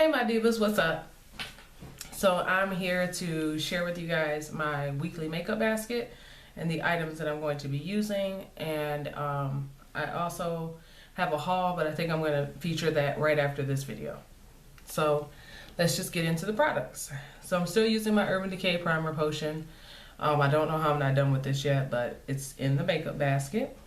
Hey my divas, what's up? So I'm here to share with you guys my weekly makeup basket and the items that I'm going to be using, and I also have a haul, but I think I'm going to feature that right after this video. So let's just get into the products. So I'm still using my Urban Decay Primer Potion. I don't know how I'm not done with this yet, but it's in the makeup basket.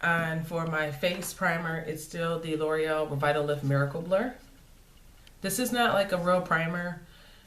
And for my face primer, it's still the L'Oreal Revitalift Miracle Blur. This is not like a real primer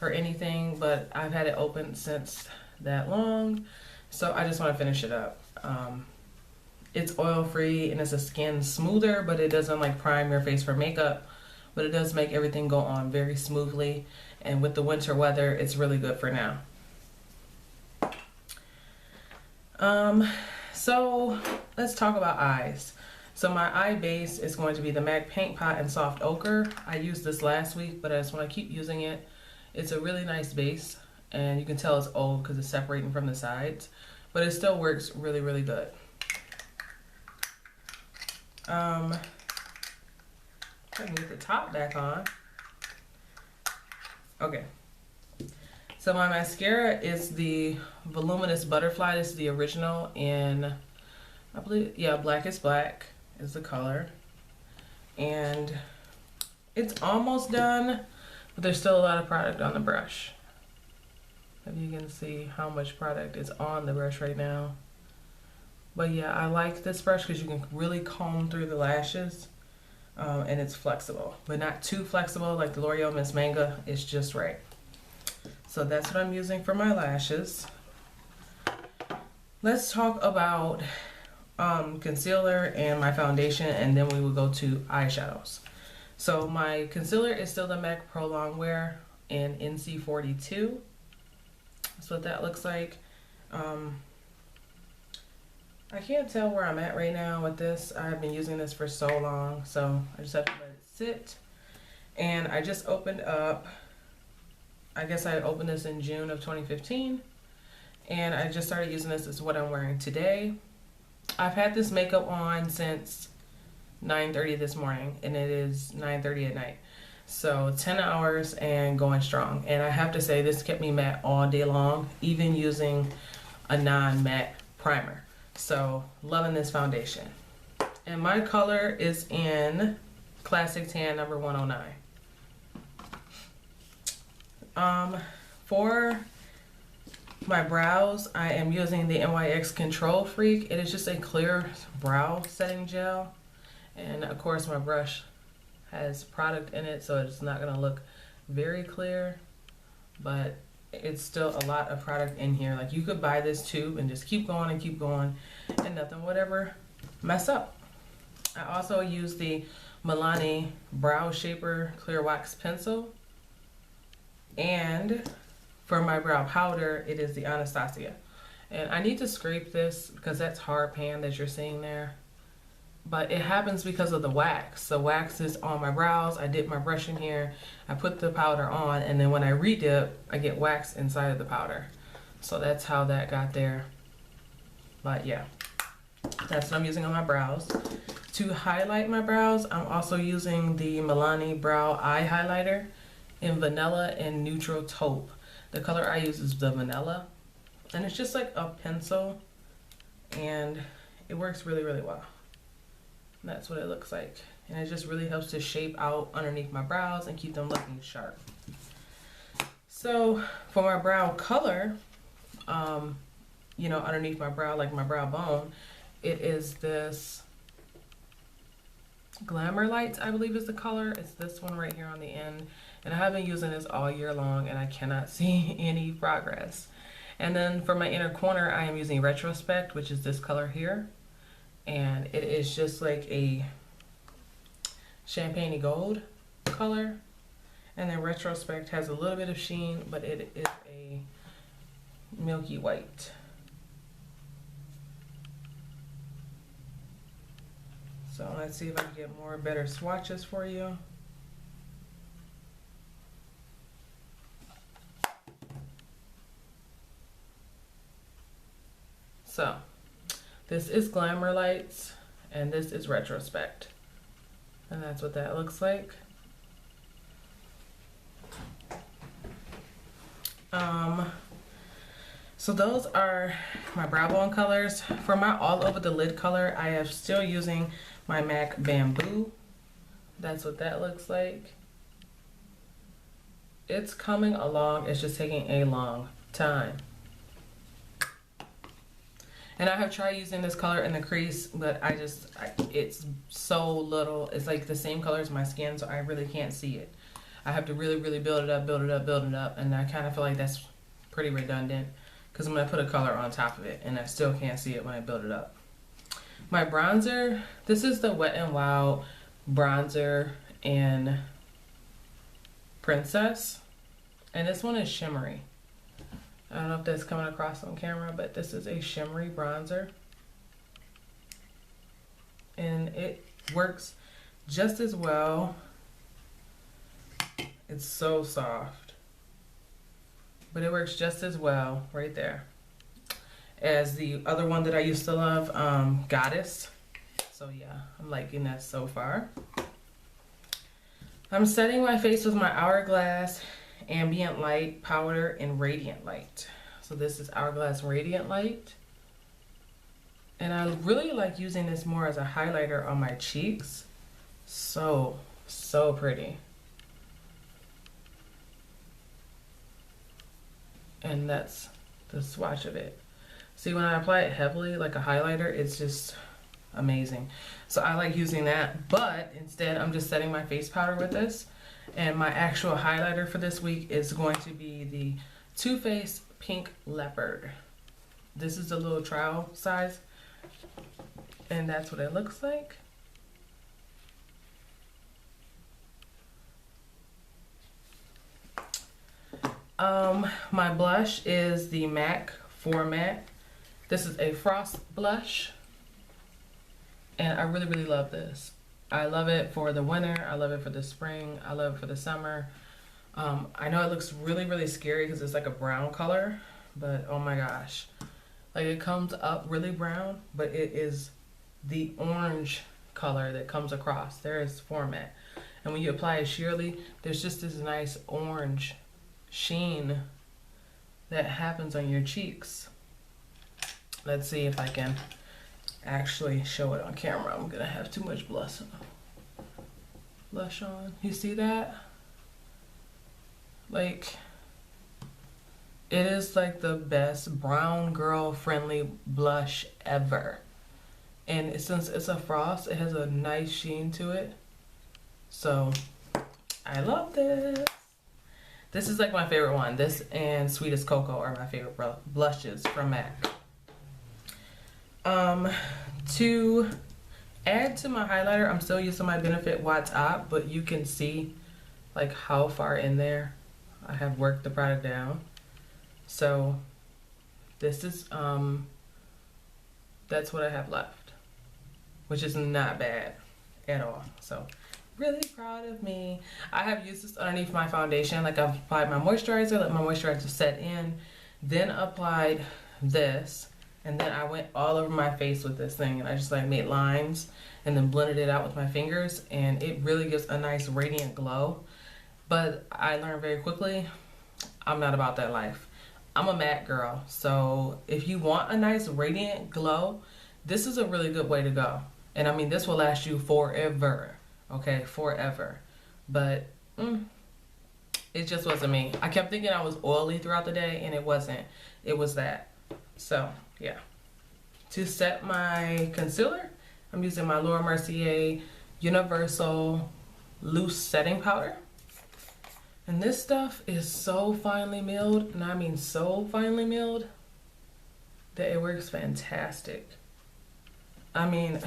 or anything, but I've had it open since that long, so I just want to finish it up. It's oil free and it's a skin smoother, but it doesn't like prime your face for makeup, but it does make everything go on very smoothly, and with the winter weather it's really good for now. So let's talk about eyes. So my eye base is going to be the MAC Paint Pot in Soft Ochre. I used this last week, but I just want to keep using it. It's a really nice base, and you can tell it's old because it's separating from the sides, but it still works really, really good. I can get the top back on. Okay. So my mascara is the Voluminous Butterfly. This is the original in, I believe, yeah, Black is Black is the color. And it's almost done, but there's still a lot of product on the brush. If you can see how much product is on the brush right now. But yeah, I like this brush because you can really comb through the lashes, and it's flexible, but not too flexible like the L'Oreal Miss Manga. It's just right. So that's what I'm using for my lashes. Let's talk about concealer and my foundation, and then we will go to eyeshadows. So my concealer is still the MAC Pro Longwear in NC42. That's what that looks like. I can't tell where I'm at right now with this. I've been using this for so long, so I just have to let it sit. And I just opened up, I guess I opened this in June of 2015, and I just started using this. As what I'm wearing today. I've had this makeup on since 9:30 this morning, and it is 9:30 at night. So 10 hours and going strong. And I have to say, this kept me matte all day long, even using a non-matte primer. So loving this foundation. And my color is in Classic Tan number 109. For my brows, I am using the NYX Control Freak. It is just a clear brow setting gel, and of course my brush has product in it, so it's not going to look very clear, but it's still a lot of product in here. Like, you could buy this tube and just keep going and nothing would ever mess up. I also use the Milani Brow Shaper Clear Wax Pencil. And for my brow powder, it is the Anastasia. And I need to scrape this because that's hard pan that you're seeing there. But it happens because of the wax. The wax is on my brows. I dip my brush in here. I put the powder on, and then when I redip, I get wax inside of the powder. So that's how that got there. But yeah, that's what I'm using on my brows. To highlight my brows, I'm also using the Milani Brow Eye Highlighter in Vanilla and Neutral Taupe. The color I use is the Vanilla, and it's just like a pencil, and it works really, really well. And that's what it looks like, and it just really helps to shape out underneath my brows and keep them looking sharp. So for my brow color, you know, underneath my brow, like my brow bone, it is this Glamour Lights, I believe is the color. It's this one right here on the end, and I have been using this all year long, and I cannot see any progress. And then for my inner corner, I am using Retrospect, which is this color here, and it is just like a champagne gold color. And then Retrospect has a little bit of sheen, but it is a milky white. So let's see if I can get more better swatches for you. So this is Glamour Lights, and this is Retrospect. And that's what that looks like. So those are my brow bone colors. For my all over the lid color, I am still using my MAC Bamboo. That's what that looks like. It's coming along, it's just taking a long time. And I have tried using this color in the crease, but it's so little. It's like the same color as my skin, so I really can't see it. I have to really, really build it up, build it up, build it up, and I kind of feel like that's pretty redundant because I'm going to put a color on top of it, and I still can't see it when I build it up. My bronzer, this is the Wet n Wild bronzer in Princess, and this one is shimmery. I don't know if that's coming across on camera, but this is a shimmery bronzer, and it works just as well. It's so soft, but it works just as well right there as the other one that I used to love, Goddess. So yeah, I'm liking that so far. I'm setting my face with my Hourglass Ambient Light Powder in Radiant Light. So this is Hourglass Radiant Light. And I really like using this more as a highlighter on my cheeks. So pretty. And that's the swatch of it. See, when I apply it heavily like a highlighter, it's just amazing. So I like using that, but instead I'm just setting my face powder with this. And my actual highlighter for this week is going to be the Too Faced Pink Leopard. This is a little trial size, and that's what it looks like. My blush is the MAC Format. This is a Frost blush, and I really, really love this. I love it for the winter, I love it for the spring, I love it for the summer. I know it looks really, really scary because it's like a brown color, but oh my gosh. Like it comes up really brown, but it is the orange color that comes across. There is Format. And when you apply it sheerly, there's just this nice orange sheen that happens on your cheeks. Let's see if I can actually show it on camera. I'm gonna have too much blush on. You see that? Like, it is like the best brown girl friendly blush ever. And since it's a frost, it has a nice sheen to it. So I love this. This is like my favorite one. This and Sweetest Cocoa are my favorite blushes from MAC. To add to my highlighter, I'm still using my Benefit Watts Op, but you can see like how far in there I have worked the product down. So this is that's what I have left, which is not bad at all. So really proud of me. I have used this underneath my foundation. Like I've applied my moisturizer, let my moisturizer set in, then applied this, and then I went all over my face with this thing, and I just like made lines and then blended it out with my fingers, and it really gives a nice radiant glow. But I learned very quickly, I'm not about that life. I'm a matte girl, so if you want a nice radiant glow, this is a really good way to go. And I mean, this will last you forever, okay, forever. But it just wasn't me. I kept thinking I was oily throughout the day, and it wasn't. It was that. So yeah. To set my concealer, I'm using my Laura Mercier Universal Loose Setting Powder. And this stuff is so finely milled, and I mean so finely milled, that it works fantastic. I mean,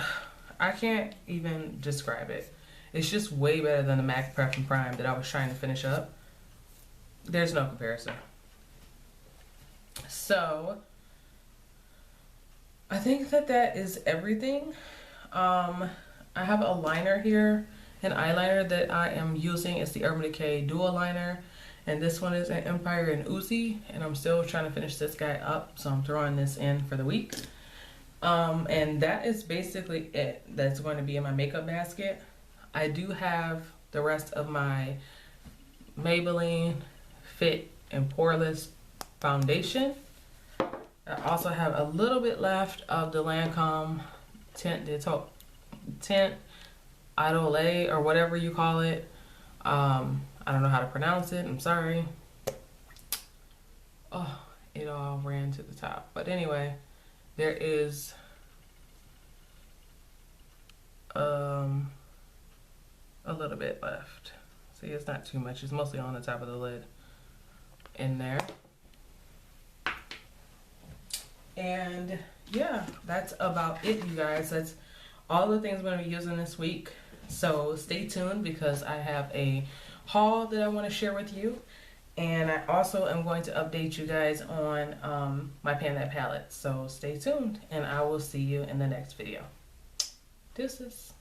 I can't even describe it. It's just way better than the MAC Prep and Prime that I was trying to finish up. There's no comparison. So I think that is everything. I have a liner here, an eyeliner that I am using. It's the Urban Decay Dual Liner, and this one is an Empire and Uzi, and I'm still trying to finish this guy up, so I'm throwing this in for the week. And that is basically it. That's going to be in my makeup basket. I do have the rest of my Maybelline Fit and Poreless foundation. I also have a little bit left of the Lancome Tint Idole or whatever you call it. I don't know how to pronounce it. I'm sorry. Oh, it all ran to the top. But anyway, there is a little bit left. See, it's not too much. It's mostly on the top of the lid in there. And yeah, that's about it, you guys. That's all the things I'm going to be using this week. So stay tuned because I have a haul that I want to share with you. And I also am going to update you guys on my Pan That palette. So stay tuned and I will see you in the next video. Deuces.